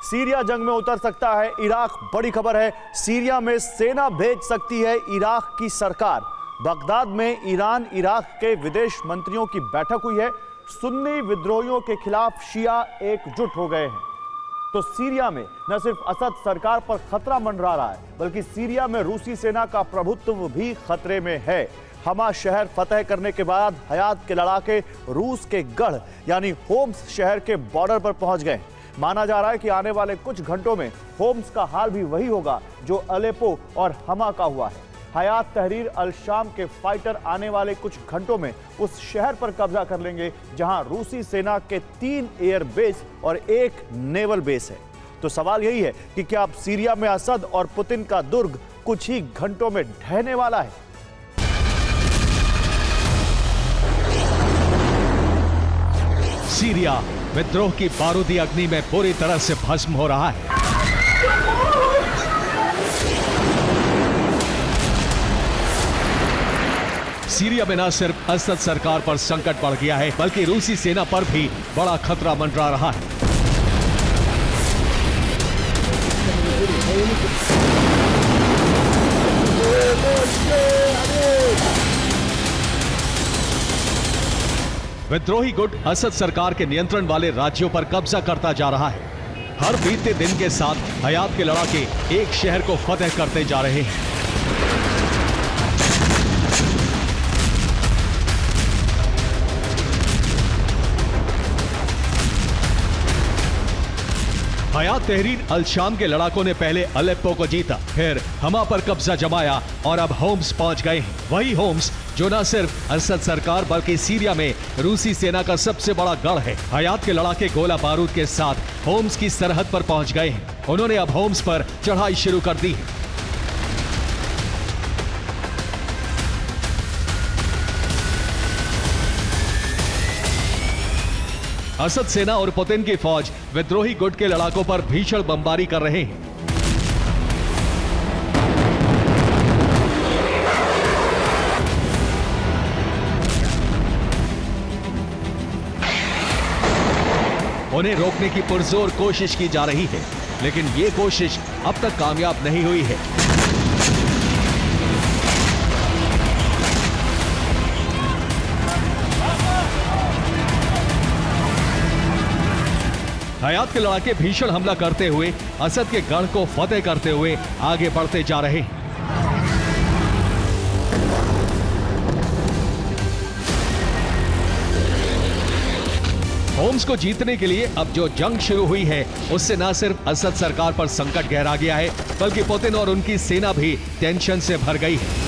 Syria जंग में उतर सकता है इराक, बड़ी खबर है। सीरिया में सेना भेज सकती है इराक की सरकार। बगदाद में ईरान इराक के विदेश मंत्रियों की बैठक हुई है। सुन्नी विद्रोहियों के खिलाफ शिया एकजुट हो गए हैं। तो सीरिया में न सिर्फ असद सरकार पर खतरा मंडरा रहा है, बल्कि सीरिया में रूसी सेना का प्रभुत्व भी खतरे में है। हमा शहर फतह करने के बाद हयात के लड़ाके रूस के गढ़ यानी होम्स शहर के बॉर्डर पर पहुंच गए। माना जा रहा है कि आने वाले कुछ घंटों में होम्स का हाल भी वही होगा जो अलेपो और हमा का हुआ है। हयात तहरीर अल शाम के फाइटर आने वाले कुछ घंटों में उस शहर पर कब्जा कर लेंगे जहां रूसी सेना के 3 एयर बेस और 1 नेवल बेस है। तो सवाल यही है कि क्या अब सीरिया में असद और पुतिन का दुर्ग कुछ ही घंटों में ढहने वाला है? सीरिया विद्रोह की बारूदी अग्नि में पूरी तरह से भस्म हो रहा है। सीरिया में न सिर्फ असद सरकार पर संकट बढ़ गया है, बल्कि रूसी सेना पर भी बड़ा खतरा मंडरा रहा है। विद्रोही गुट असद सरकार के नियंत्रण वाले राज्यों पर कब्जा करता जा रहा है। हर बीतते दिन के साथ हयात के लड़ाके एक शहर को फतह करते जा रहे हैं। हयात तहरीर अल शाम के लड़ाकों ने पहले अलेप्पो को जीता, फिर हमा पर कब्जा जमाया और अब होम्स पहुंच गए हैं। वही होम्स जो न सिर्फ असद सरकार बल्कि सीरिया में रूसी सेना का सबसे बड़ा गढ़ है। हयात के लड़ाके गोला बारूद के साथ होम्स की सरहद पर पहुंच गए हैं। उन्होंने अब होम्स पर चढ़ाई शुरू कर दी है। असद सेना और पुतिन की फौज विद्रोही गुट के लड़ाकों पर भीषण बमबारी कर रहे हैं। उन्हें रोकने की पुरजोर कोशिश की जा रही है, लेकिन ये कोशिश अब तक कामयाब नहीं हुई है। हयात के लड़ाके भीषण हमला करते हुए असद के गढ़ को फतेह करते हुए आगे बढ़ते जा रहे हैं। होम्स को जीतने के लिए अब जो जंग शुरू हुई है, उससे न सिर्फ असद सरकार पर संकट गहरा गया है, बल्कि पुतिन और उनकी सेना भी टेंशन से भर गई है।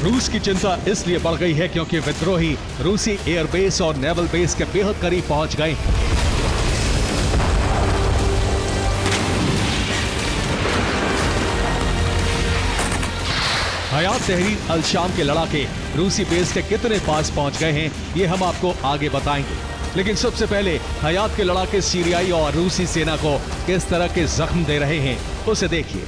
रूस की चिंता इसलिए बढ़ गई है क्योंकि विद्रोही रूसी एयरबेस और नेवल बेस के बेहद करीब पहुंच गए हैं। हयात तहरीर अल शाम के लड़ाके रूसी बेस के कितने पास पहुंच गए हैं, ये हम आपको आगे बताएंगे। लेकिन सबसे पहले हयात के लड़ाके सीरियाई और रूसी सेना को किस तरह के जख्म दे रहे हैं, उसे देखिए।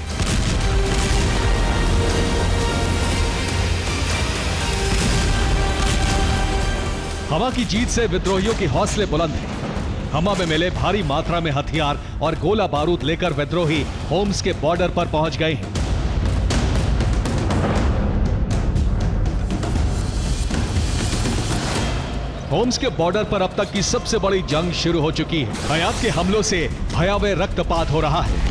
हमा की जीत से विद्रोहियों के हौसले बुलंद हैं। हमा में मिले भारी मात्रा में हथियार और गोला बारूद लेकर विद्रोही होम्स के बॉर्डर पर पहुंच गए हैं। होम्स के बॉर्डर पर अब तक की सबसे बड़ी जंग शुरू हो चुकी है। हयात के हमलों से भयावह रक्तपात हो रहा है।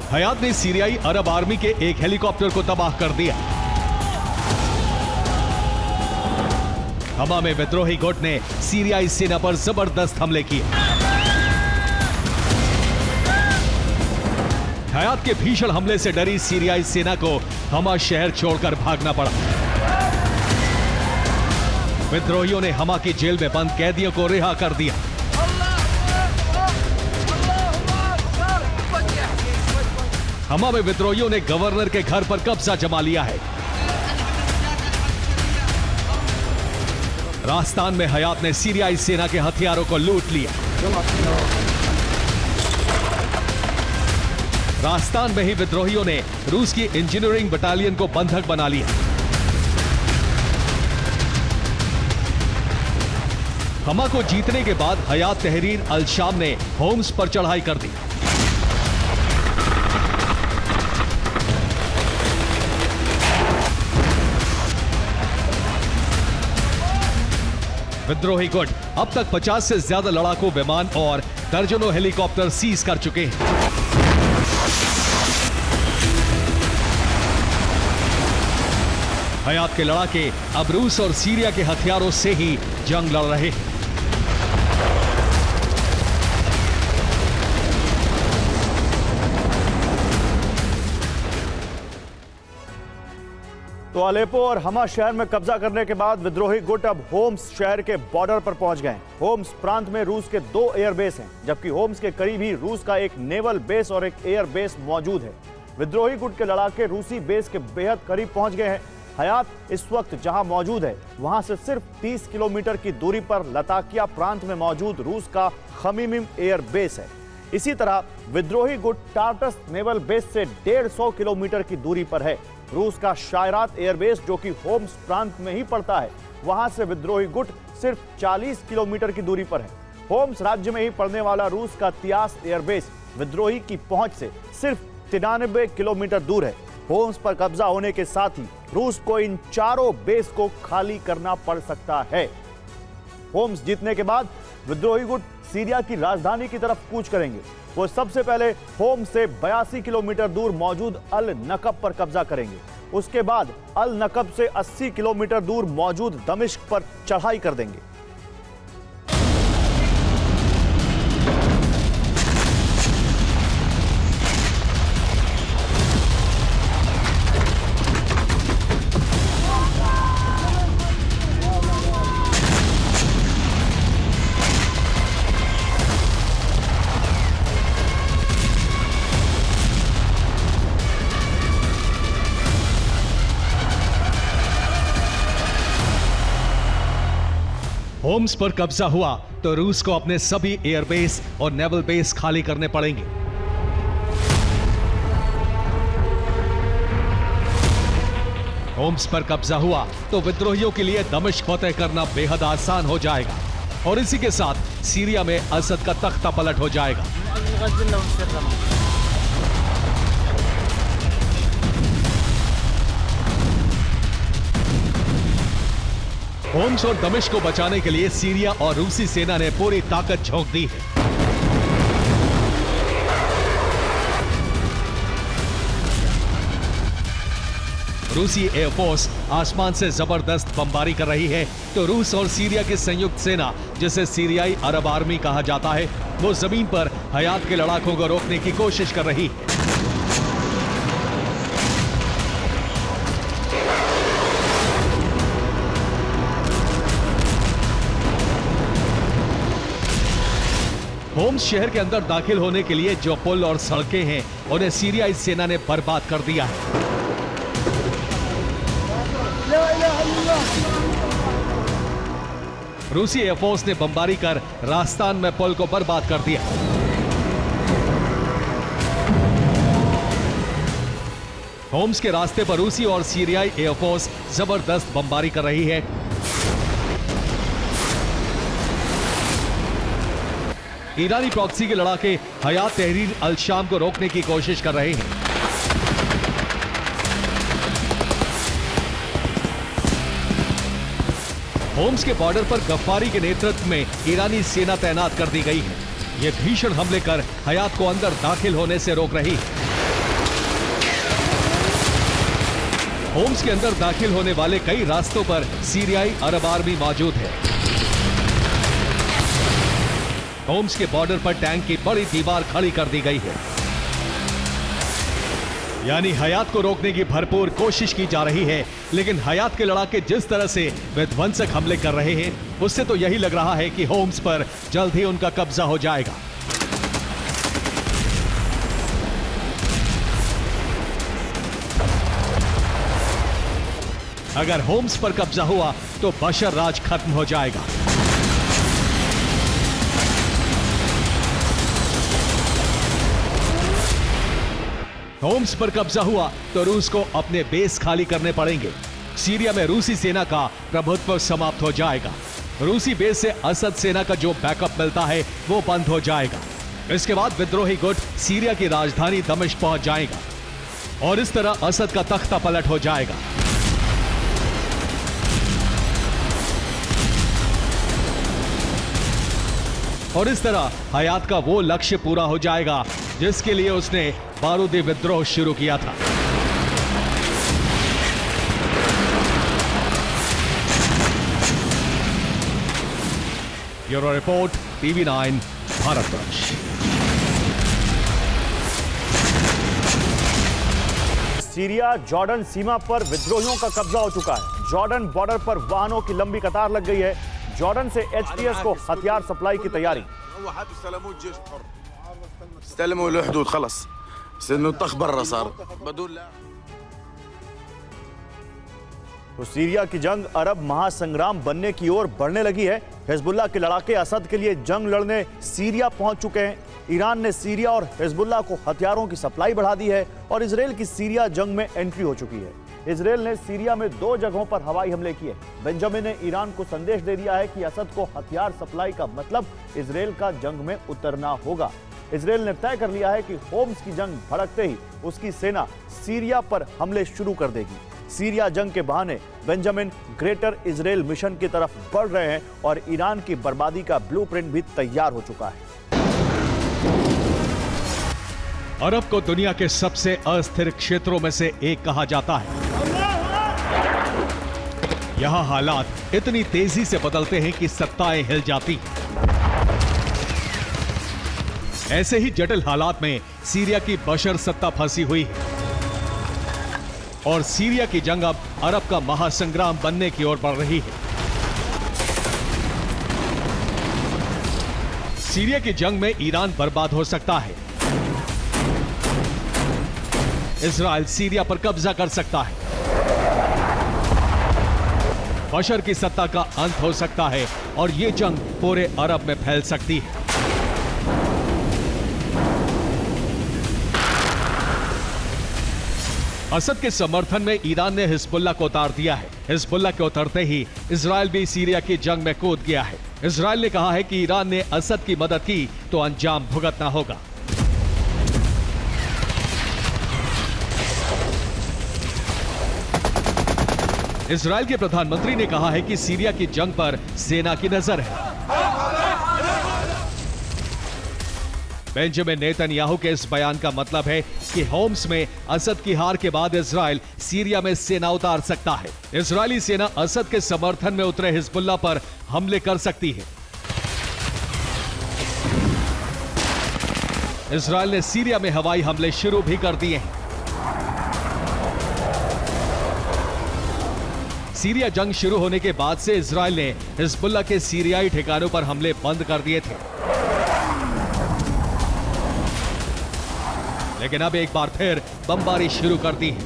हयात ने सीरियाई अरब आर्मी के एक हेलीकॉप्टर को तबाह कर दिया। हमा में विद्रोही गुट ने सीरियाई सेना पर जबरदस्त हमले किए। हयात के भीषण हमले से डरी सीरियाई सेना को हमा शहर छोड़कर भागना पड़ा। विद्रोहियों ने हमा की जेल में बंद कैदियों को रिहा कर दिया। हमा में विद्रोहियों ने गवर्नर के घर पर कब्जा जमा लिया है। राजस्थान में हयात ने सीरियाई सेना के हथियारों को लूट लिया। राजस्थान में ही विद्रोहियों ने रूस की इंजीनियरिंग बटालियन को बंधक बना लिया। हमा को जीतने के बाद हयात तहरीर अल शाम ने होम्स पर चढ़ाई कर दी। विद्रोही गुट अब तक 50 से ज्यादा लड़ाकू विमान और दर्जनों हेलीकॉप्टर सीज कर चुके हैं। हयात के लड़ाके अब रूस और सीरिया के हथियारों से ही जंग लड़ रहे हैं। तो अलेप्पो और हमा शहर में कब्जा करने के बाद विद्रोही गुट अब होम्स शहर के बॉर्डर पर पहुंच गए। होम्स प्रांत में रूस के 2 एयरबेस हैं, जबकि होम्स के करीब ही रूस का एक नेवल बेस और एक एयर बेस मौजूद है। विद्रोही गुट के लड़ाके रूसी बेस के बेहद करीब पहुंच गए हैं। हयात इस वक्त जहां मौजूद है वहां से सिर्फ 30 किलोमीटर की दूरी पर लताकिया प्रांत में मौजूद रूस का खमीमिम एयर बेस है। इसी तरह विद्रोही गुट टार्टस नेवल बेस से 150 किलोमीटर की दूरी पर है। रूस का शायरात एयरबेस, जो कि होम्स प्रांत में ही पड़ता है, वहां से विद्रोही गुट सिर्फ 40 किलोमीटर की दूरी पर है। होम्स राज्य में ही पड़ने वाला रूस का तियास एयरबेस विद्रोही की पहुंच से सिर्फ 93 किलोमीटर दूर है। होम्स पर कब्जा होने के साथ ही रूस को इन चारों बेस को खाली करना पड़ सकता है। होम्स जीतने के बाद विद्रोही गुट सीरिया की राजधानी की तरफ कूच करेंगे। वो सबसे पहले होम्स से 82 किलोमीटर दूर मौजूद अल नकब पर कब्जा करेंगे। उसके बाद अल नकब से 80 किलोमीटर दूर मौजूद दमिश्क पर चढ़ाई कर देंगे। होम्स पर कब्जा हुआ तो रूस को अपने सभी एयरबेस और नेवल बेस खाली करने पड़ेंगे। होम्स पर कब्जा हुआ तो विद्रोहियों के लिए दमिश्क फतह करना बेहद आसान हो जाएगा और इसी के साथ सीरिया में असद का तख्ता पलट हो जाएगा। होम्स और दमिश्क को बचाने के लिए सीरिया और रूसी सेना ने पूरी ताकत झोंक दी है। रूसी एयरफोर्स आसमान से जबरदस्त बमबारी कर रही है तो रूस और सीरिया की संयुक्त सेना, जिसे सीरियाई अरब आर्मी कहा जाता है, वो जमीन पर हयात के लड़ाकों को रोकने की कोशिश कर रही है। होम्स शहर के अंदर दाखिल होने के लिए जो पुल और सड़कें हैं उन्हें सीरियाई सेना ने बर्बाद कर दिया है। रूसी एयरफोर्स ने बमबारी कर राजस्थान में पुल को बर्बाद कर दिया। होम्स के रास्ते पर रूसी और सीरियाई एयरफोर्स जबरदस्त बमबारी कर रही है। ईरानी प्रॉक्सी के लड़ाके हयात तहरीर अल शाम को रोकने की कोशिश कर रहे हैं। होम्स के बॉर्डर पर गफ्फारी के नेतृत्व में ईरानी सेना तैनात कर दी गई है। यह भीषण हमले कर हयात को अंदर दाखिल होने से रोक रही है। होम्स के अंदर दाखिल होने वाले कई रास्तों पर सीरियाई अरब आर्मी मौजूद है। होम्स के बॉर्डर पर टैंक की बड़ी दीवार खड़ी कर दी गई है। यानी हयात को रोकने की भरपूर कोशिश की जा रही है, लेकिन हयात के लड़ाके जिस तरह से विध्वंसक हमले कर रहे हैं उससे तो यही लग रहा है कि होम्स पर जल्द ही उनका कब्जा हो जाएगा। अगर होम्स पर कब्जा हुआ तो बशर राज खत्म हो जाएगा। होम्स पर कब्जा हुआ तो रूस को अपने बेस खाली करने पड़ेंगे। सीरिया में रूसी सेना का प्रभुत्व समाप्त हो जाएगा। रूसी बेस से असद सेना का जो बैकअप मिलता है वो बंद हो जाएगा। इसके बाद विद्रोही गुट सीरिया की राजधानी दमिश्क पहुंच जाएगा और इस तरह असद का तख्ता पलट हो जाएगा। और इस तरह हयात का वो लक्ष्य पूरा हो जाएगा जिसके लिए उसने बारूदी विद्रोह शुरू किया था। Bureau report, TV9 Bharatvarsh. Syria Jordan सीमा पर विद्रोहियों का कब्जा हो चुका है। जॉर्डन बॉर्डर पर वाहनों की लंबी कतार लग गई है। जॉर्डन से HTS को हथियार सप्लाई की तैयारी। तो सीरिया की जंग अरब महासंग्राम बनने की ओर बढ़ने लगी है। हिजबुल्लाह के लड़ाके असद के लिए जंग लड़ने सीरिया पहुंच चुके हैं। ईरान ने सीरिया और हिजबुल्लाह को हथियारों की सप्लाई बढ़ा दी है और इजरायल की सीरिया जंग में एंट्री हो चुकी है। इजरायल ने सीरिया में 2 जगहों पर हवाई हमले किए। बेंजामिन ने ईरान को संदेश दे दिया है कि असद को हथियार सप्लाई का मतलब इजरायल का जंग में उतरना होगा। इजरायल ने तय कर लिया है कि होम्स की जंग भड़कते ही उसकी सेना सीरिया पर हमले शुरू कर देगी। सीरिया जंग के बहाने बेंजामिन ग्रेटर इजरायल मिशन की तरफ बढ़ रहे हैं और ईरान की बर्बादी का ब्लूप्रिंट भी तैयार हो चुका है। अरब को दुनिया के सबसे अस्थिर क्षेत्रों में से एक कहा जाता है। यहां हालात इतनी तेजी से बदलते हैं कि सत्ताएं हिल जाती हैं। ऐसे ही जटिल हालात में सीरिया की बशर सत्ता फंसी हुई है और सीरिया की जंग अब अरब का महासंग्राम बनने की ओर बढ़ रही है। सीरिया की जंग में ईरान बर्बाद हो सकता है। इजराइल सीरिया पर कब्जा कर सकता है। बशर की सत्ता का अंत हो सकता है और यह जंग पूरे अरब में फैल सकती है। असद के समर्थन में ईरान ने हिजबुल्लाह को उतार दिया है। हिजबुल्लाह के उतरते ही इजराइल भी सीरिया की जंग में कूद गया है। इजराइल ने कहा है कि ईरान ने असद की मदद की तो अंजाम भुगतना होगा। इजराइल के प्रधानमंत्री ने कहा है कि सीरिया की जंग पर सेना की नजर है। बेंजामिन नेतन्याहू के इस बयान का मतलब है कि होम्स में असद की हार के बाद इजराइल सीरिया में सेना उतार सकता है। इजरायली सेना असद के समर्थन में उतरे हिजबुल्लाह पर हमले कर सकती है। इजराइल ने सीरिया में हवाई हमले शुरू भी कर दिए हैं। सीरिया जंग शुरू होने के बाद से इजराइल ने हिजबुल्लाह के सीरियाई ठिकानों पर हमले बंद कर दिए थे, लेकिन अब एक बार फिर बमबारी शुरू कर दी है।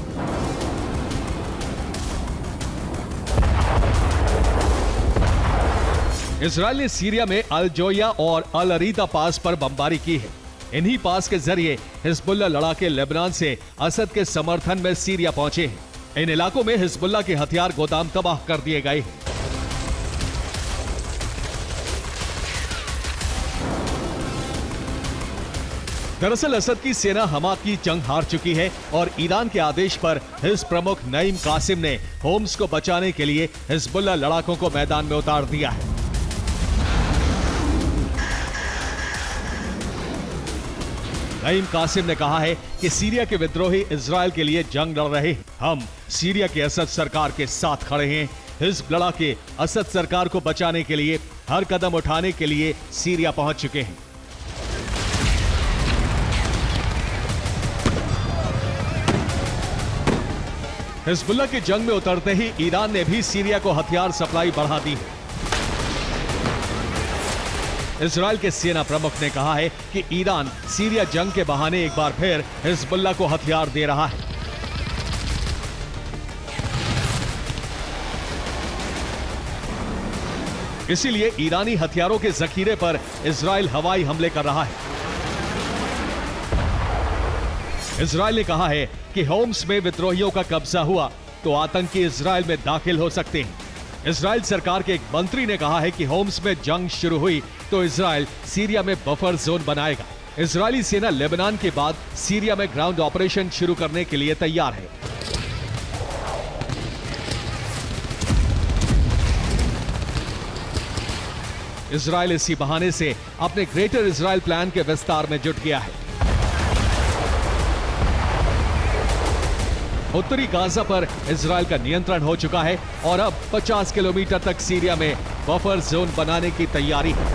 इजराइल ने सीरिया में अल जोया और अल अरीदा पास पर बमबारी की है। इन्हीं पास के जरिए हिजबुल्लाह लड़ाके लेबनान से असद के समर्थन में सीरिया पहुंचे हैं। इन इलाकों में हिजबुल्लाह के हथियार गोदाम तबाह कर दिए गए हैं। दरअसल असद की सेना हमा की जंग हार चुकी है और ईरान के आदेश पर हिज़्ब प्रमुख नईम कासिम ने होम्स को बचाने के लिए हिजबुल्लाह लड़ाकों को मैदान में उतार दिया है। नईम कासिम ने कहा है कि सीरिया के विद्रोही इजराइल के लिए जंग लड़ रहे हैं। हम सीरिया के असद सरकार के साथ खड़े हैं। हिज़्ब लड़ाके असद सरकार को बचाने के लिए हर कदम उठाने के लिए सीरिया पहुंच चुके हैं। हिजबुल्लाह की जंग में उतरते ही ईरान ने भी सीरिया को हथियार सप्लाई बढ़ा दी है। इजराइल के सेना प्रमुख ने कहा है कि ईरान सीरिया जंग के बहाने एक बार फिर हिजबुल्लाह को हथियार दे रहा है। इसीलिए ईरानी हथियारों के जखीरे पर इजराइल हवाई हमले कर रहा है। इजराइल ने कहा है कि होम्स में विद्रोहियों का कब्जा हुआ तो आतंकी इजराइल में दाखिल हो सकते हैं। इजराइल सरकार के एक मंत्री ने कहा है कि होम्स में जंग शुरू हुई तो इजराइल सीरिया में बफर जोन बनाएगा। इजरायली सेना लेबनान के बाद सीरिया में ग्राउंड ऑपरेशन शुरू करने के लिए तैयार है। इजराइल इसी बहाने से अपने ग्रेटर इजराइल प्लान के विस्तार में जुट गया है। उत्तरी गाजा पर इजराइल का नियंत्रण हो चुका है और अब 50 किलोमीटर तक सीरिया में बफर जोन बनाने की तैयारी है।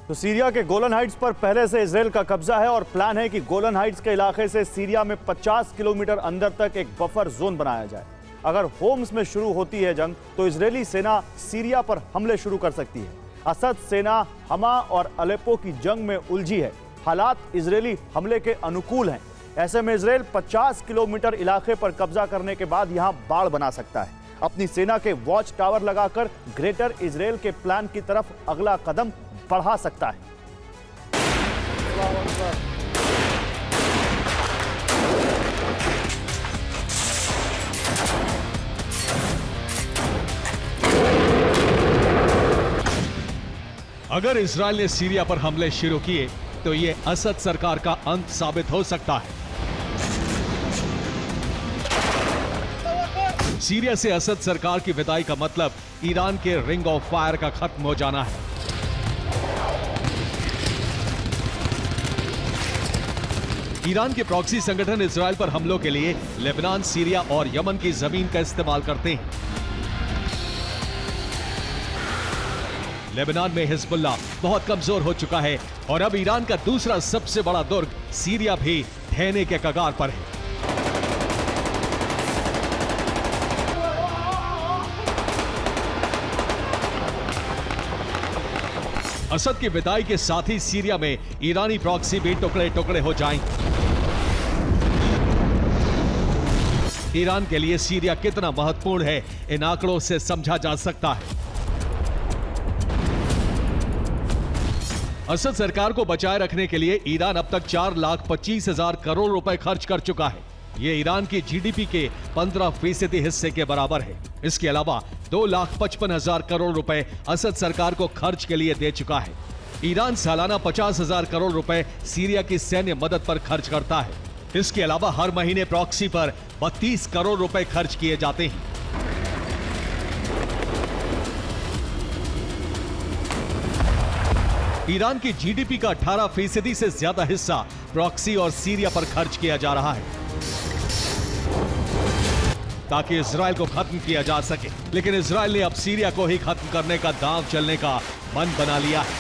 तो सीरिया के गोलन हाइट्स पर पहले से इजराइल का कब्जा है और प्लान है कि गोलन हाइट्स के इलाके से सीरिया में 50 किलोमीटर अंदर तक एक बफर जोन बनाया जाए। अगर होम्स में शुरू होती है जंग तो इजरायली सेना सीरिया पर हमले शुरू कर सकती है। असद सेना हमा और अलेप्पो की जंग में उलझी है। हालात इजरायली हमले के अनुकूल हैं। ऐसे में इजराइल 50 किलोमीटर इलाके पर कब्जा करने के बाद यहां बाड़ बना सकता है। अपनी सेना के वॉच टावर लगाकर ग्रेटर इजराइल के प्लान की तरफ अगला कदम बढ़ा सकता है। अगर इजराइल ने सीरिया पर हमले शुरू किए तो यह असद सरकार का अंत साबित हो सकता है। सीरिया से असद सरकार की विदाई का मतलब ईरान के रिंग ऑफ फायर का खत्म हो जाना है। ईरान के प्रॉक्सी संगठन इजराइल पर हमलों के लिए लेबनान, सीरिया और यमन की जमीन का इस्तेमाल करते हैं। लेबनान में हिजबुल्लाह बहुत कमजोर हो चुका है और अब ईरान का दूसरा सबसे बड़ा दुर्ग सीरिया भी ढहने के कगार पर है। असद की विदाई के साथ ही सीरिया में ईरानी प्रॉक्सी भी टुकड़े टुकड़े हो जाएंगे। ईरान के लिए सीरिया कितना महत्वपूर्ण है इन आंकड़ों से समझा जा सकता है। असद सरकार को बचाए रखने के लिए ईरान अब तक 4,25,000 करोड़ रुपए खर्च कर चुका है। ये ईरान की जीडीपी के 15% हिस्से के बराबर है। इसके अलावा 2,55,000 करोड़ रुपए असद सरकार को खर्च के लिए दे चुका है। ईरान सालाना 50,000 करोड़ रुपए सीरिया की सैन्य मदद पर खर्च करता है। इसके अलावा हर महीने प्रॉक्सी पर 32 करोड़ रुपए खर्च किए जाते हैं। ईरान की जीडीपी का 18% से ज्यादा हिस्सा प्रॉक्सी और सीरिया पर खर्च किया जा रहा है ताकि इजराइल को खत्म किया जा सके। लेकिन इजराइल ने अब सीरिया को ही खत्म करने का दांव चलने का मन बना लिया है।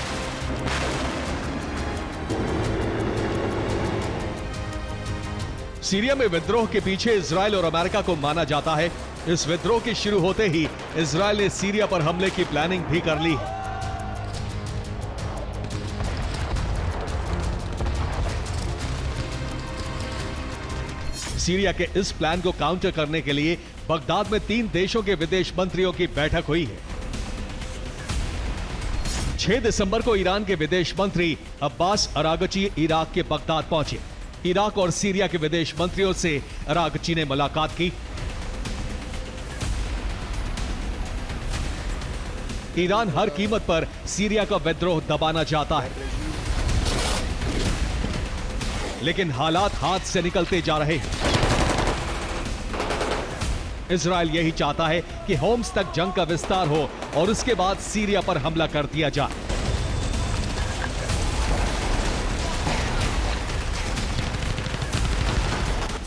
सीरिया में विद्रोह के पीछे इजराइल और अमेरिका को माना जाता है। इस विद्रोह के शुरू होते ही इजराइल ने सीरिया पर हमले की प्लानिंग भी कर ली है। सीरिया के इस प्लान को काउंटर करने के लिए बगदाद में 3 देशों के विदेश मंत्रियों की बैठक हुई है। 6 दिसंबर को ईरान के विदेश मंत्री अब्बास अरागची इराक के बगदाद पहुंचे। इराक और सीरिया के विदेश मंत्रियों से अरागची ने मुलाकात की। ईरान हर कीमत पर सीरिया का विद्रोह दबाना चाहता है, लेकिन हालात हाथ से निकलते जा रहे हैं। इजराइल यही चाहता है कि होम्स तक जंग का विस्तार हो और उसके बाद सीरिया पर हमला कर दिया जाए।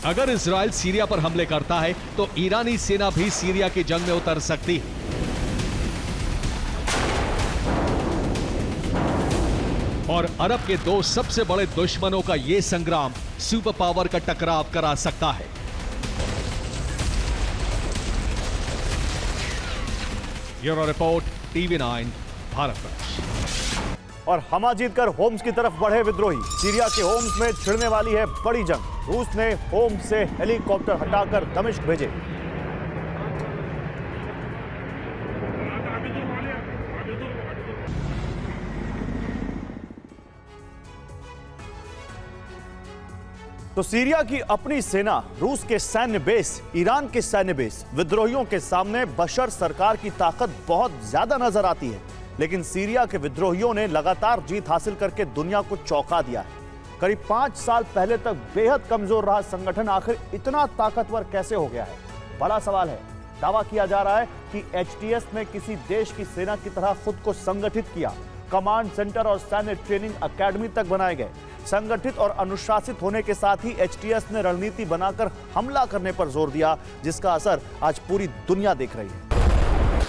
अगर इजराइल सीरिया पर हमले करता है तो ईरानी सेना भी सीरिया की जंग में उतर सकती है। और अरब के 2 सबसे बड़े दुश्मनों का यह संग्राम सुपर पावर का टकराव करा सकता है। Bureau report, TV9 Bharatvarsh. और हमा जीतकर होम्स की तरफ बढ़े विद्रोही। सीरिया के होम्स में छिड़ने वाली है बड़ी जंग। रूस ने होम्स से हेलीकॉप्टर हटाकर दमिश्क भेजे। तो सीरिया की अपनी सेना, रूस के सैन्य बेस, ईरान के सैन्य बेस, विद्रोहियों के सामने बशर सरकार की ताकत बहुत ज्यादा नजर आती है। लेकिन सीरिया के विद्रोहियों ने लगातार जीत हासिल करके दुनिया को चौंका दिया है। करीब 5 साल पहले तक बेहद कमजोर रहा संगठन आखिर इतना ताकतवर कैसे हो गया है, बड़ा सवाल है। दावा किया जा रहा है कि एचटीएस ने किसी देश की सेना की तरह खुद को संगठित किया। कमांड सेंटर और सैन्य ट्रेनिंग एकेडमी तक बनाए गए। संगठित और अनुशासित होने के साथ ही एचटीएस ने रणनीति बनाकर हमला करने पर जोर दिया, जिसका असर आज पूरी दुनिया देख रही है।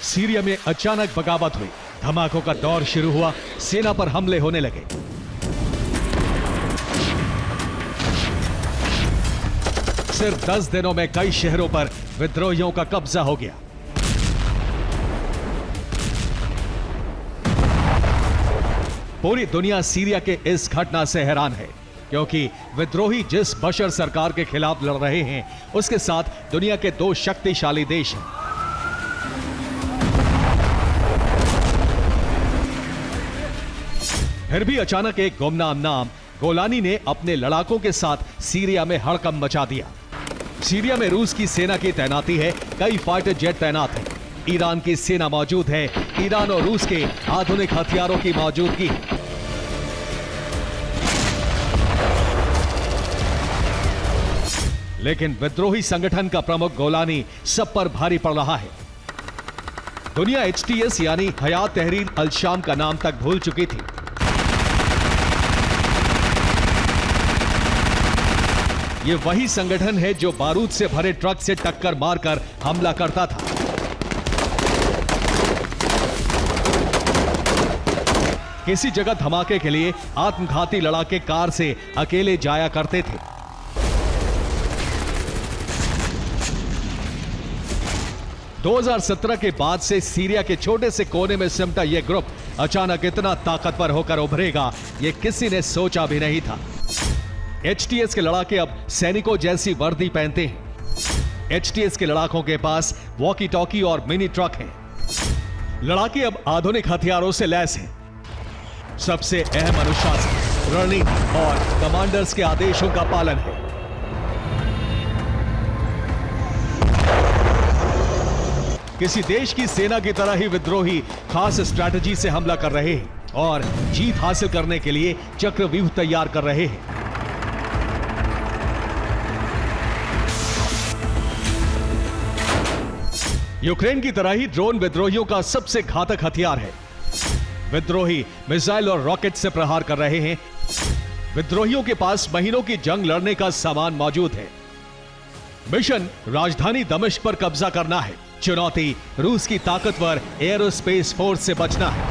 सीरिया में अचानक बगावत हुई, धमाकों का दौर शुरू हुआ, सेना पर हमले होने लगे। सिर्फ 10 दिनों में कई शहरों पर विद्रोहियों का कब्जा हो गया। पूरी दुनिया सीरिया के इस घटना से हैरान है, क्योंकि विद्रोही जिस बशर सरकार के खिलाफ लड़ रहे हैं, उसके साथ दुनिया के 2 शक्तिशाली देश हैं। फिर भी अचानक एक गुमनाम नाम गोलानी ने अपने लड़ाकों के साथ सीरिया में हड़कंप मचा दिया। सीरिया में रूस की सेना की तैनाती है, कई फाइटर जेट तैनात हैं। ईरान की सेना मौजूद है, ईरान और रूस के आधुनिक हथियारों की मौजूदगी है। लेकिन विद्रोही संगठन का प्रमुख गोलानी सब पर भारी पड़ रहा है। दुनिया एचटीएस यानी हयात तहरीर अल शाम का नाम तक भूल चुकी थी। ये वही संगठन है जो बारूद से भरे ट्रक से टक्कर मारकर हमला करता था। किसी जगह धमाके के लिए आत्मघाती लड़ाके कार से अकेले जाया करते थे। दो 2017 के बाद से सीरिया के छोटे से कोने में सिमटा यह ग्रुप अचानक इतना ताकतवर होकर उभरेगा, यह किसी ने सोचा भी नहीं था। एचटीएस के लड़ाके अब सैनिकों जैसी वर्दी पहनते हैं। एचटीएस के लड़ाकों के पास वॉकी टॉकी और मिनी ट्रक हैं। लड़ाके अब आधुनिक हथियारों से लैस हैं। सबसे अहम अनुशासन, रणनीति और कमांडर्स के आदेशों का पालन है। किसी देश की सेना की तरह ही विद्रोही खास स्ट्रैटेजी से हमला कर रहे हैं और जीत हासिल करने के लिए चक्रव्यूह तैयार कर रहे हैं। यूक्रेन की तरह ही ड्रोन विद्रोहियों का सबसे घातक हथियार है। विद्रोही मिसाइल और रॉकेट से प्रहार कर रहे हैं। विद्रोहियों के पास महीनों की जंग लड़ने का सामान मौजूद है। मिशन राजधानी दमिश्क पर कब्जा करना है। चुनौती रूस की ताकतवर एयरोस्पेस फोर्स से बचना है।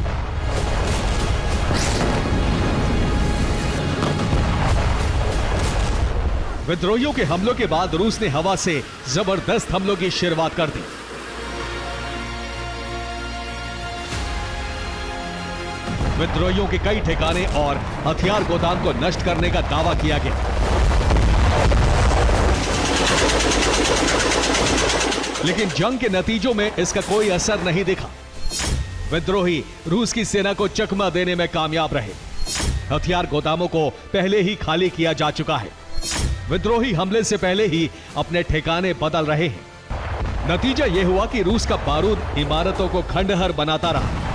विद्रोहियों के हमलों के बाद रूस ने हवा से जबरदस्त हमलों की शुरुआत कर दी। विद्रोहियों के कई ठिकाने और हथियार गोदाम को नष्ट करने का दावा किया गया। लेकिन जंग के नतीजों में इसका कोई असर नहीं दिखा। विद्रोही रूस की सेना को चकमा देने में कामयाब रहे। हथियार गोदामों को पहले ही खाली किया जा चुका है। विद्रोही हमले से पहले ही अपने ठिकाने बदल रहे हैं। नतीजा यह हुआ कि रूस का बारूद इमारतों को खंडहर बनाता रहा।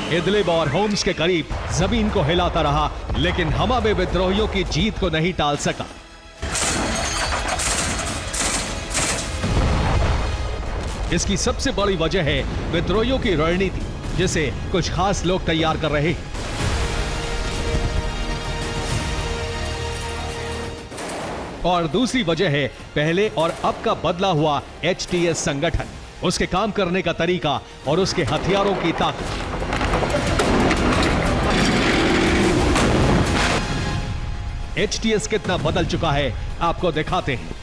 इदलिब और होम्स के करीब जमीन को हिलाता रहा, लेकिन हमा में विद्रोहियों की जीत को नहीं टाल सका। इसकी सबसे बड़ी वजह है विद्रोहियों की रणनीति, जिसे कुछ खास लोग तैयार कर रहे हैं। और दूसरी वजह है पहले और अब का बदला हुआ एचटीएस संगठन, उसके काम करने का तरीका और उसके हथियारों की ताकत। एचटीएस कितना बदल चुका है आपको दिखाते हैं।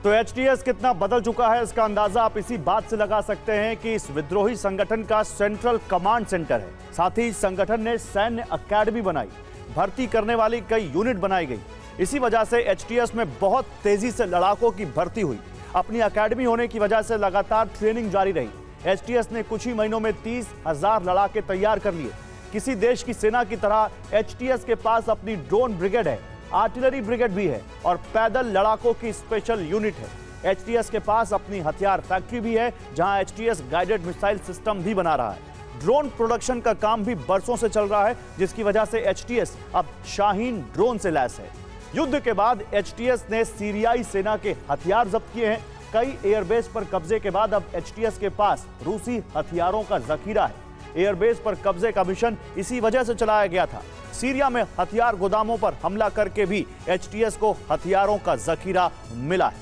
तो एचटीएस कितना बदल चुका है, इसका अंदाजा आप इसी बात से लगा सकते हैं कि इस विद्रोही संगठन का सेंट्रल कमांड सेंटर है। साथ ही संगठन ने सैन्य अकेडमी बनाई, भर्ती करने वाली कई यूनिट बनाई गई। इसी वजह से एचटीएस में बहुत तेजी से लड़ाकों की भर्ती हुई। अपनी अकेडमी होने की वजह से लगातार ट्रेनिंग जारी रही। एचटीएस ने कुछ ही महीनों में 30,000 लड़ाके तैयार कर लिए। किसी देश की सेना की तरह एचटीएस के पास अपनी ड्रोन ब्रिगेड है, आर्टिलरी ब्रिगेड भी है और पैदल लड़ाकों की स्पेशल यूनिट है। एचटीएस के पास अपनी हथियार फैक्ट्री भी है, जहां एचटीएस गाइडेड मिसाइल सिस्टम भी बना रहा है। ड्रोन प्रोडक्शन का काम भी बरसों से चल रहा है, जिसकी वजह से एचटीएस अब शाहीन ड्रोन से लैस है। युद्ध के बाद एचटीएस ने सीरियाई सेना के हथियार जब्त किए हैं। कई एयरबेस पर कब्जे के बाद अब एचटीएस के पास रूसी हथियारों का जखीरा है। एयरबेस पर कब्जे का मिशन इसी वजह से चलाया गया था। सीरिया में हथियार गोदामों पर हमला करके भी एचटीएस को हथियारों का जखीरा मिला है।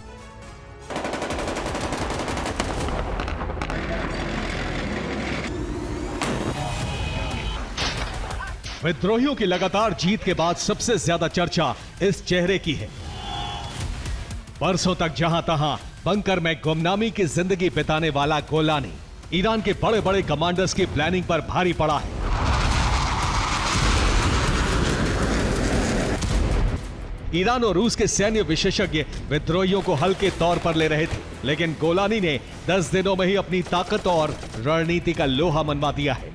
विद्रोहियों की लगातार जीत के बाद सबसे ज्यादा चर्चा इस चेहरे की है। बरसों तक जहां तहां बंकर में गुमनामी की जिंदगी बिताने वाला गोलानी ईरान के बड़े बड़े कमांडर्स की प्लानिंग पर भारी पड़ा है। ईरान और रूस के सैन्य विशेषज्ञ विद्रोहियों को हल्के तौर पर ले रहे थे, लेकिन गोलानी ने 10 दिनों में ही अपनी ताकत और रणनीति का लोहा मनवा दिया है।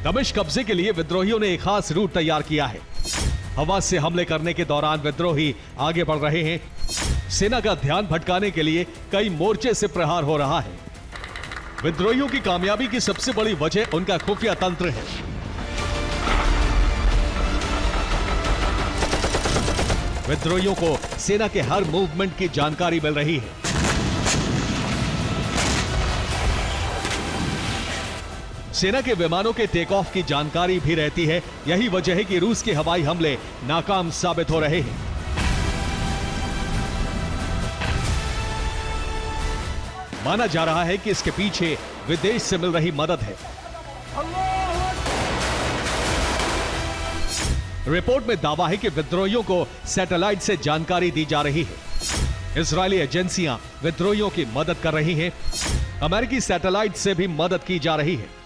दमिश्क कब्जे के लिए विद्रोहियों ने एक खास रूट तैयार किया है। हवा से हमले करने के दौरान विद्रोही आगे बढ़ रहे हैं। सेना का ध्यान भटकाने के लिए कई मोर्चे से प्रहार हो रहा है। विद्रोहियों की कामयाबी की सबसे बड़ी वजह उनका खुफिया तंत्र है। विद्रोहियों को सेना के हर मूवमेंट की जानकारी मिल रही है। सेना के विमानों के टेक ऑफ की जानकारी भी रहती है। यही वजह है कि रूस के हवाई हमले नाकाम साबित हो रहे हैं। माना जा रहा है कि इसके पीछे विदेश से मिल रही मदद है। रिपोर्ट में दावा है कि विद्रोहियों को सैटेलाइट से जानकारी दी जा रही है। इजरायली एजेंसियां विद्रोहियों की मदद कर रही हैं। अमेरिकी सैटेलाइट से भी मदद की जा रही है।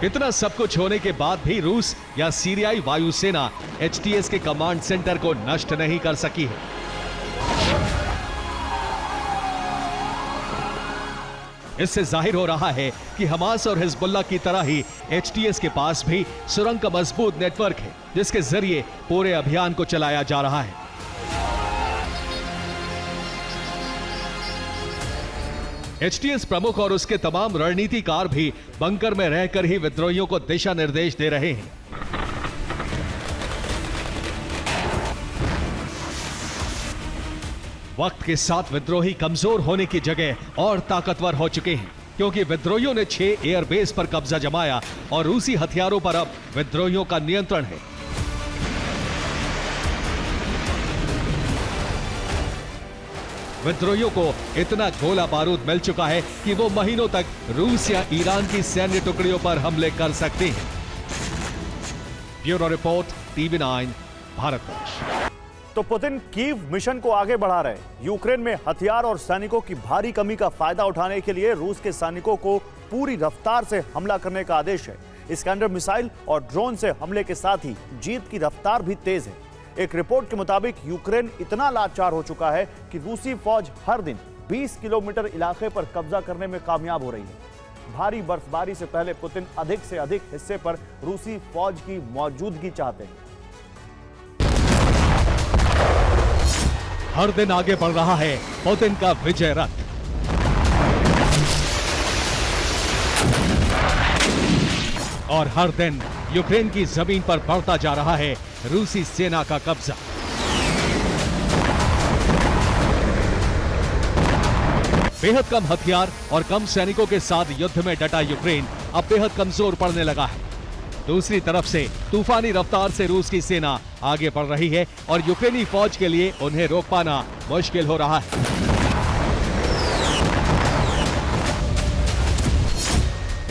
इतना सब कुछ होने के बाद भी रूस या सीरियाई वायुसेना एचटीएस के कमांड सेंटर को नष्ट नहीं कर सकी है। इससे जाहिर हो रहा है कि हमास और हिजबुल्लाह की तरह ही एचटीएस के पास भी सुरंग का मजबूत नेटवर्क है, जिसके जरिए पूरे अभियान को चलाया जा रहा है। एचटीएस प्रमुख और उसके तमाम रणनीतिकार भी बंकर में रहकर ही विद्रोहियों को दिशा निर्देश दे रहे हैं। वक्त के साथ विद्रोही कमजोर होने की जगह और ताकतवर हो चुके हैं, क्योंकि विद्रोहियों ने 6 एयरबेस पर कब्जा जमाया और रूसी हथियारों पर अब विद्रोहियों का नियंत्रण है। विद्रोहियों को इतना गोला बारूद मिल चुका है कि वो महीनों तक रूस या ईरान की सैन्य टुकड़ियों पर हमले कर सकते हैं। Bureau report, TV9 Bharatvarsh. तो पुतिन कीव मिशन को आगे बढ़ा रहे। यूक्रेन में हथियार और सैनिकों की भारी कमी का फायदा उठाने के लिए रूस के सैनिकों को पूरी रफ्तार से हमला करने का आदेश है। इस्कैंडर मिसाइल और ड्रोन से हमले के साथ ही जीत की रफ्तार भी तेज है। एक रिपोर्ट के मुताबिक यूक्रेन इतना लाचार हो चुका है कि रूसी फौज हर दिन 20 किलोमीटर इलाके पर कब्जा करने में कामयाब हो रही है। भारी बर्फबारी से पहले पुतिन अधिक से अधिक हिस्से पर रूसी फौज की मौजूदगी चाहते हैं। हर दिन आगे बढ़ रहा है पुतिन का विजय रथ। और हर दिन यूक्रेन की जमीन पर बढ़ता जा रहा है रूसी सेना का कब्जा। बेहद कम हथियार और कम सैनिकों के साथ युद्ध में डटा यूक्रेन अब बेहद कमजोर पड़ने लगा है। दूसरी तरफ से तूफानी रफ्तार से रूस की सेना आगे बढ़ रही है और यूक्रेनी फौज के लिए उन्हें रोक पाना मुश्किल हो रहा है।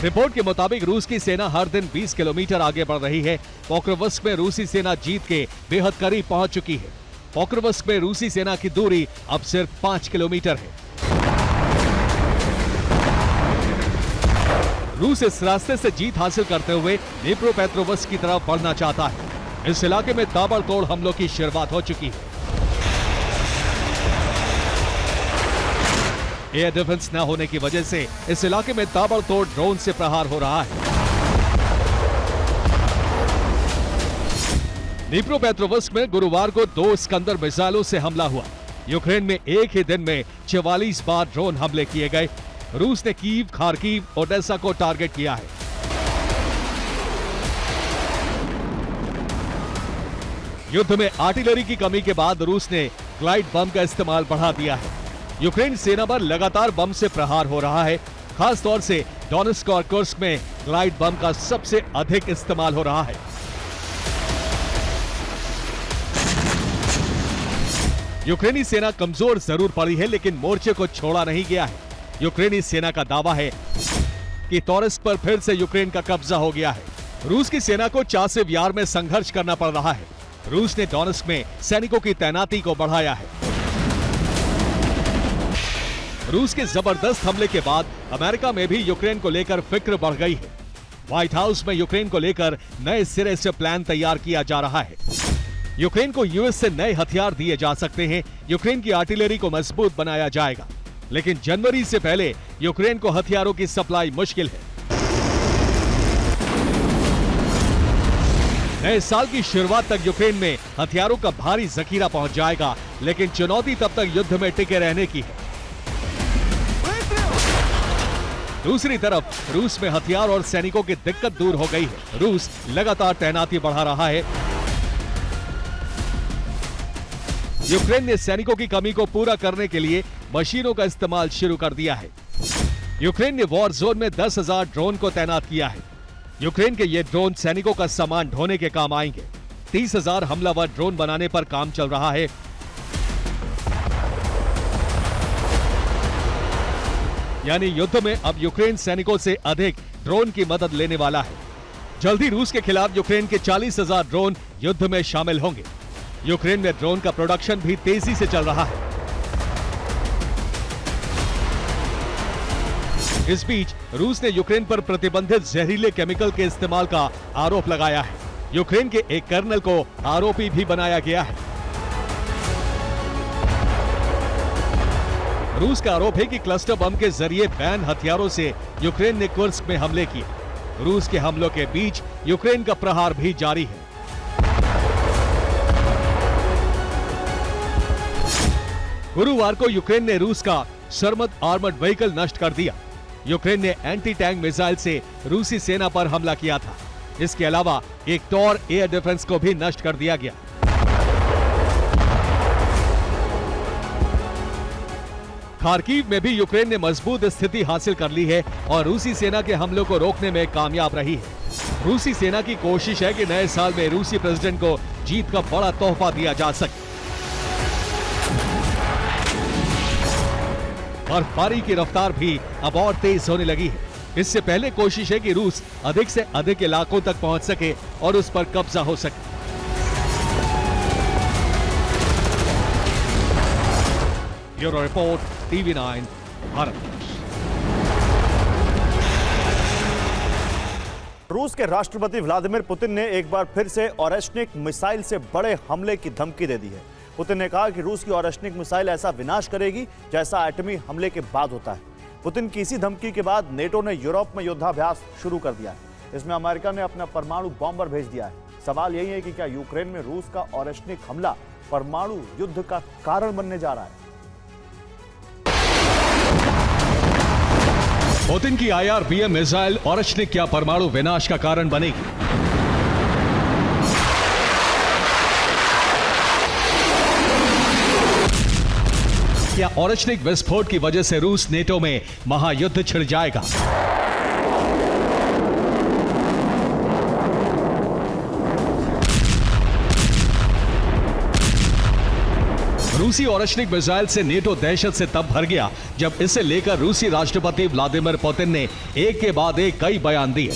रिपोर्ट के मुताबिक रूस की सेना हर दिन 20 किलोमीटर आगे बढ़ रही है। पोक्रोवस्क में रूसी सेना जीत के बेहद करीब पहुंच चुकी है। पोक्रोवस्क में रूसी सेना की दूरी अब सिर्फ 5 किलोमीटर है। रूस इस रास्ते से जीत हासिल करते हुए दनीप्रोपेट्रोवस्क की तरफ बढ़ना चाहता है। इस इलाके में ताबड़तोड़ हमलों की शुरुआत हो चुकी है। एयर डिफेंस न होने की वजह से इस इलाके में ताबड़तोड़ ड्रोन से प्रहार हो रहा है। नीप्रोपेट्रोवस्क में गुरुवार को 2 स्कंदर मिसाइलों से हमला हुआ। यूक्रेन में एक ही दिन में 44 बार ड्रोन हमले किए गए। रूस ने कीव, खार्किव, ओडेसा को टारगेट किया है। युद्ध में आर्टिलरी की कमी के बाद रूस ने ग्लाइड बम का इस्तेमाल बढ़ा दिया है। यूक्रेन सेना पर लगातार बम से प्रहार हो रहा है। खास तौर से डोनेट्स्क और कुर्स्क में ग्लाइड बम का सबसे अधिक इस्तेमाल हो रहा है। यूक्रेनी सेना कमजोर जरूर पड़ी है, लेकिन मोर्चे को छोड़ा नहीं गया है। यूक्रेनी सेना का दावा है कि टोरेस्क पर फिर से यूक्रेन का कब्जा हो गया है। रूस की सेना को चासिव यार में संघर्ष करना पड़ रहा है। रूस ने डोनेट्स्क में सैनिकों की तैनाती को बढ़ाया है। रूस के जबरदस्त हमले के बाद अमेरिका में भी यूक्रेन को लेकर फिक्र बढ़ गई है। व्हाइट हाउस में यूक्रेन को लेकर नए सिरे से प्लान तैयार किया जा रहा है। यूक्रेन को यूएस से नए हथियार दिए जा सकते हैं। यूक्रेन की आर्टिलरी को मजबूत बनाया जाएगा, लेकिन जनवरी से पहले यूक्रेन को हथियारों की सप्लाई मुश्किल है। नए साल की शुरुआत तक यूक्रेन में हथियारों का भारी जखीरा पहुंच जाएगा, लेकिन चुनौती तब तक युद्ध में टिके रहने की है। दूसरी तरफ रूस में हथियार और सैनिकों की दिक्कत दूर हो गई है। रूस लगातार तैनाती बढ़ा रहा है। यूक्रेन ने सैनिकों की कमी को पूरा करने के लिए मशीनों का इस्तेमाल शुरू कर दिया है। यूक्रेन ने वॉर जोन में 10,000 ड्रोन को तैनात किया है। यूक्रेन के ये ड्रोन सैनिकों का सामान ढोने के काम आएंगे। 30,000 हमलावर ड्रोन बनाने पर काम चल रहा है। यानी युद्ध में अब यूक्रेन सैनिकों से अधिक ड्रोन की मदद लेने वाला है। जल्दी रूस के खिलाफ यूक्रेन के 40,000 ड्रोन युद्ध में शामिल होंगे। यूक्रेन में ड्रोन का प्रोडक्शन भी तेजी से चल रहा है। इस बीच रूस ने यूक्रेन पर प्रतिबंधित जहरीले केमिकल के इस्तेमाल का आरोप लगाया है। यूक्रेन के एक कर्नल को आरोपी भी बनाया गया है। रूस का आरोप है कि क्लस्टर बम के जरिए बैन हथियारों से यूक्रेन ने कुर्स्क में हमले किए। रूस के हमलों के बीच यूक्रेन का प्रहार भी जारी है। गुरुवार को यूक्रेन ने रूस का सरमद आर्मर्ड व्हीकल नष्ट कर दिया। यूक्रेन ने एंटी टैंक मिसाइल से रूसी सेना पर हमला किया था। इसके अलावा एक टॉर एयर डिफेंस को भी नष्ट कर दिया गया। खार्किव में भी यूक्रेन ने मजबूत स्थिति हासिल कर ली है और रूसी सेना के हमलों को रोकने में कामयाब रही है। रूसी सेना की कोशिश है कि नए साल में रूसी प्रेसिडेंट को जीत का बड़ा तोहफा दिया जा सके। बर्फबारी की रफ्तार भी अब और तेज होने लगी है। इससे पहले कोशिश है कि रूस अधिक से अधिक इलाकों तक पहुंच सके और उस पर कब्जा हो सके। Bureau report, TV9 Bharat. रूस के राष्ट्रपति व्लादिमीर पुतिन ने एक बार फिर से ओरेश्निक मिसाइल से बड़े हमले की धमकी दे दी है। पुतिन ने कहा कि रूस की ओरेश्निक मिसाइल ऐसा विनाश करेगी जैसा एटमी हमले के बाद होता है। पुतिन की इसी धमकी के बाद नेटो ने यूरोप में युद्धाभ्यास शुरू कर दिया है। इसमें अमेरिका ने अपना परमाणु बॉम्बर भेज दिया है। सवाल यही है कि क्या यूक्रेन में रूस का ओरेश्निक हमला परमाणु युद्ध का कारण बनने जा रहा है? पुतिन की IRBM मिसाइल ओरेश्निक क्या परमाणु विनाश का कारण बनेगी? क्या ओरेश्निक विस्फोट की वजह से रूस नेटो में महायुद्ध छिड़ जाएगा? रूसी ओरेश्निक मिसाइल से नेटो दहशत से तब भर गया जब इसे लेकर रूसी राष्ट्रपति व्लादिमीर पुतिन ने एक के बाद एक कई बयान दिए।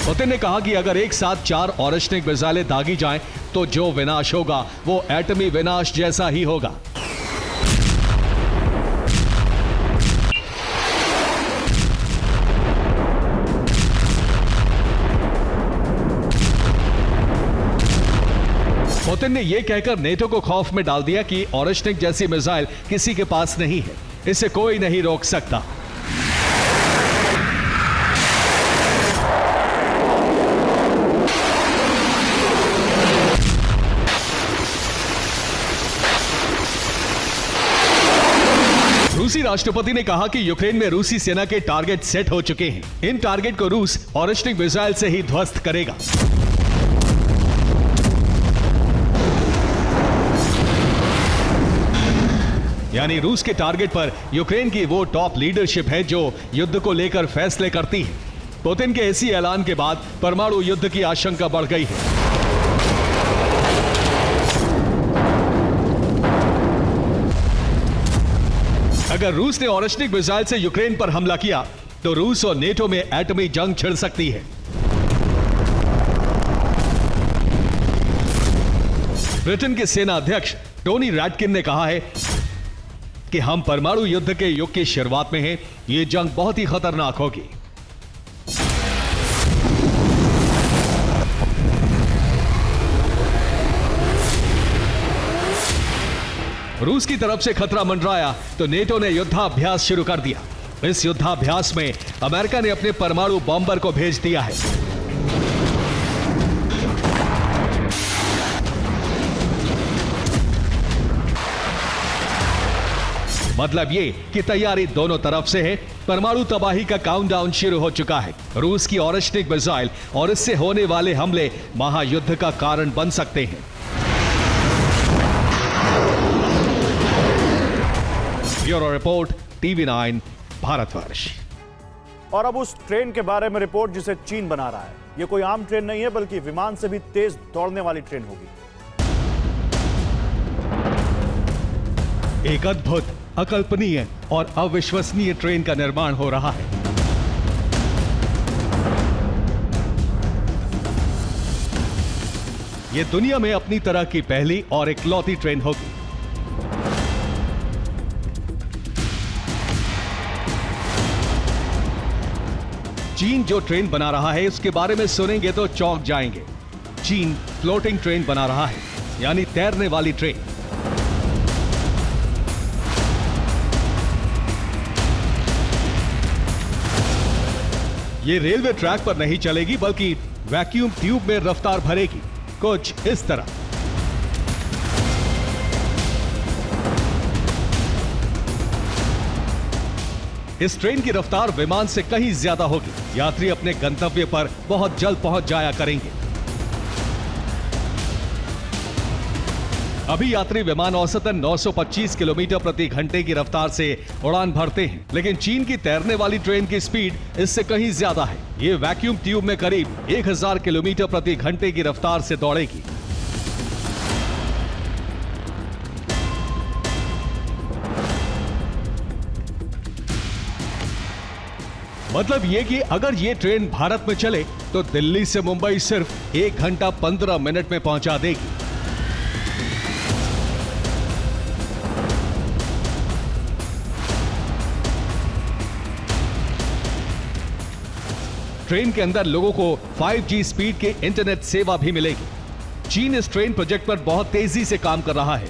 पुतिन ने कहा कि अगर एक साथ 4 ओरेश्निक मिसाइलें दागी जाएं तो जो विनाश होगा वो एटमी विनाश जैसा ही होगा। पुतिन ने यह कहकर नेटो को खौफ में डाल दिया कि ओरेश्निक जैसी मिसाइल किसी के पास नहीं है, इसे कोई नहीं रोक सकता। रूसी राष्ट्रपति ने कहा कि यूक्रेन में रूसी सेना के टारगेट सेट हो चुके हैं। इन टारगेट को रूस ओरेश्निक मिसाइल से ही ध्वस्त करेगा। यानी रूस के टारगेट पर यूक्रेन की वो टॉप लीडरशिप है जो युद्ध को लेकर फैसले करती है। पुतिन के ऐसी ऐलान के बाद परमाणु युद्ध की आशंका बढ़ गई है। अगर रूस ने ओरेश्निक मिसाइल से यूक्रेन पर हमला किया तो रूस और नेटो में एटमी जंग छिड़ सकती है। ब्रिटेन के सेना अध्यक्ष टोनी रैटकिन ने कहा है कि हम परमाणु युद्ध के युग की शुरुआत में हैं। यह जंग बहुत ही खतरनाक होगी। रूस की तरफ से खतरा मंडराया तो नेटो ने युद्धाभ्यास शुरू कर दिया। इस युद्धाभ्यास में अमेरिका ने अपने परमाणु बॉम्बर को भेज दिया है। मतलब ये कि तैयारी दोनों तरफ से है। परमाणु तबाही का काउंटडाउन शुरू हो चुका है। रूस की ओरेश्निक मिसाइल और इससे होने वाले हमले महायुद्ध का कारण बन सकते हैं। Bureau report, TV9 Bharatvarsh. और अब उस ट्रेन के बारे में रिपोर्ट जिसे चीन बना रहा है। यह कोई आम ट्रेन नहीं है बल्कि विमान से भी तेज दौड़ने वाली ट्रेन होगी। एक अद्भुत, अकल्पनीय और अविश्वसनीय ट्रेन का निर्माण हो रहा है। यह दुनिया में अपनी तरह की पहली और इकलौती ट्रेन होगी। चीन जो ट्रेन बना रहा है उसके बारे में सुनेंगे तो चौंक जाएंगे। चीन फ्लोटिंग ट्रेन बना रहा है, यानी तैरने वाली ट्रेन। ये रेलवे ट्रैक पर नहीं चलेगी बल्कि वैक्यूम ट्यूब में रफ्तार भरेगी, कुछ इस तरह। इस ट्रेन की रफ्तार विमान से कहीं ज्यादा होगी। यात्री अपने गंतव्य पर बहुत जल्द पहुंच जाया करेंगे। अभी यात्री विमान औसतन 925 किलोमीटर प्रति घंटे की रफ्तार से उड़ान भरते हैं, लेकिन चीन की तैरने वाली ट्रेन की स्पीड इससे कहीं ज्यादा है। ये वैक्यूम ट्यूब में करीब 1000 किलोमीटर प्रति घंटे की रफ्तार से दौड़ेगी। मतलब ये कि अगर ये ट्रेन भारत में चले तो दिल्ली से मुंबई सिर्फ 1 घंटा 15 मिनट में पहुंचा देगी। ट्रेन के अंदर लोगों को 5G स्पीड के इंटरनेट सेवा भी मिलेगी। चीन इस ट्रेन प्रोजेक्ट पर बहुत तेजी से काम कर रहा है।